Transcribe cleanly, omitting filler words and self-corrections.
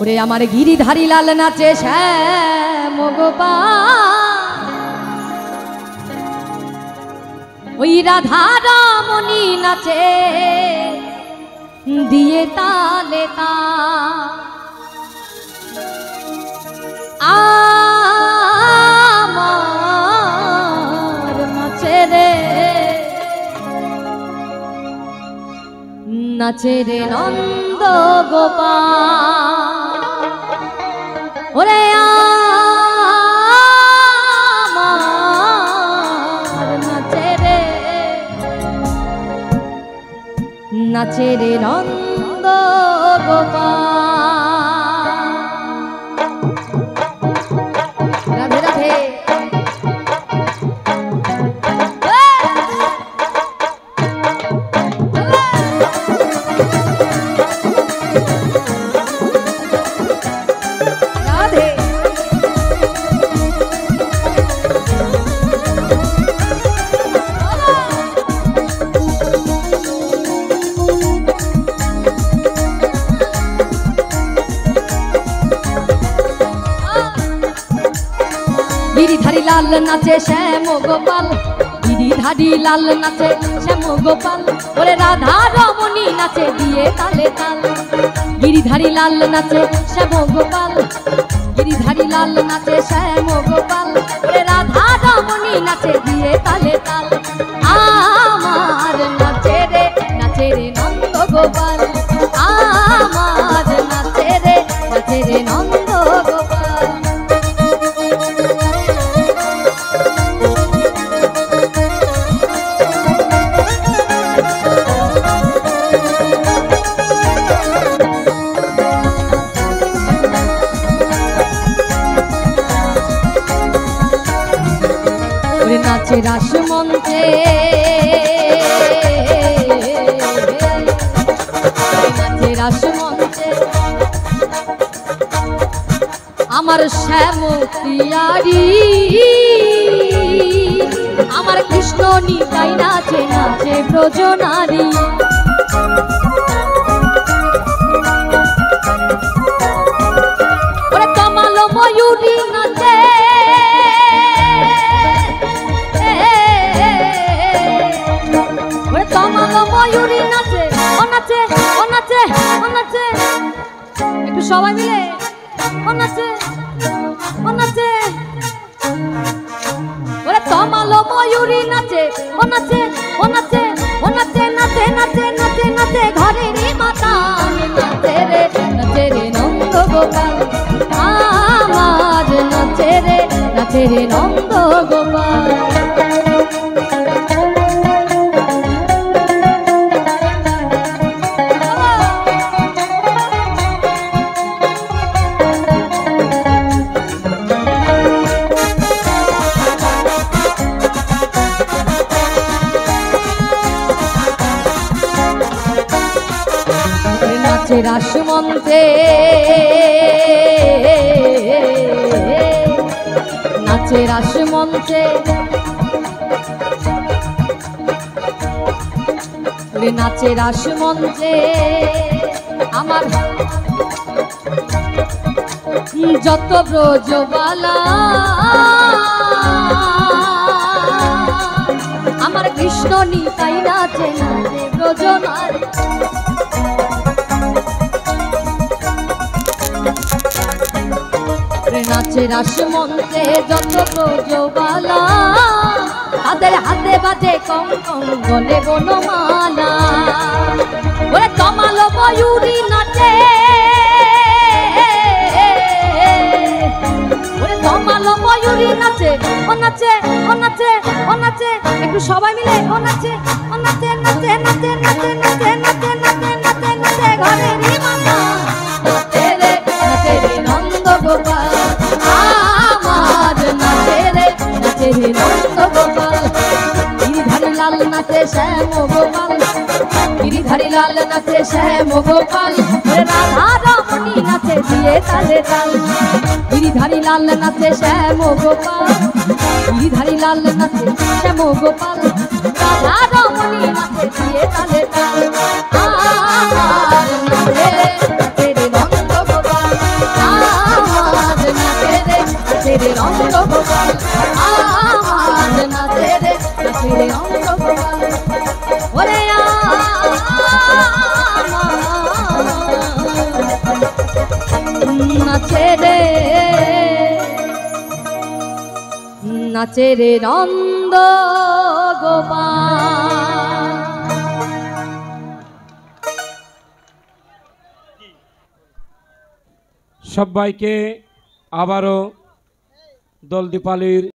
ওরে আমার গিরিধারী লাল নাচে শ্যাম গোপাল, ওই রাধা রমণী নাচে দিয়ে তালে আমার নাচে রে নাচে রে নন্দ গোপাল, ওরে আমার নাচে রে নন্দ গোপাল। রাধে রাধে। গিরিধারী লাল নাচে শ্যাম গোপাল, গিরিধারী লাল নাচে শ্যাম গোপাল, ওরে রাধা রমণী নাচে দিয়ে তালে তাল। গিরিধারী লাল নাচে শ্যাম গোপাল, গিরিধারী লাল নাচে শ্যাম গোপাল, ওরে রাধা রমণী নাচে দিয়ে তালে তাল। আমার নাচে রে নন্দ গোপাল, আমার নাচে রে নন্দ গোপাল। নাচে রাসমঞ্চে, নাচে রাসমঞ্চে আমার শ্যাম প্রিয়ারি, আমার কৃষ্ণ নিতাই নাচে নাচে ব্রজনারী। ওরে কমল ময়ূরী নাচে, ময়ূরী নাচে ও নাচে ও নাচে ও নাচে, একটু সবাই মিলে ও নাচে ও নাচে। ওরে তমাল ময়ূরী নাচে ও নাচে ও নাচে ও নাচে, নাচে নাচে নাচে নাচে ঘরের মাতা নাচে রে নন্দ গোপাল, আমার নাচে রে নন্দ গোপাল। নাচে রাসমঞ্চে, নাচে রাসমঞ্চে নাচে রাসমঞ্চে আমার যত ব্রজবালা, আমার কৃষ্ণ নিতাই নাচে নাচে ব্রজনারী। নাচে রাসমঞ্চে যত ব্রজবালা, তাদের হাতে বাজে কঙ্কণ গলে বনমালা। ওরে তমাল ময়ূরী নাচে, ওরে তমাল ময়ূরী নাচে ও নাচে ও নাচে ও নাচে, একটু সবাই মিলে ও নাচে ও নাচে নাচে নাচে নাচে নাচে নাচে নাচে নাচে নাচে ঘরের মাতা নাচে রে নন্দ গোপাল, আমার নাচে রে নন্দ গোপাল। গিরিধারী লাল নাচে শ্যাম গোপাল, গিরিধারী লাল নাচে শ্যাম গোপাল, রাধা রমণী নাচে দিয়ে তালে তাল। গিরিধারী লাল নাচে শ্যাম গোপাল, গিরিধারী লাল নাচে শ্যাম গোপাল, রাধা রমণী নাচে দিয়ে তালে তাল। আমার নাচে নন্দ গোপাল। নন্দ গোপাল ওরে নাচে রে নাচে রে নন্দ গোপাল। সবাইকে আবারও দোল দীপালির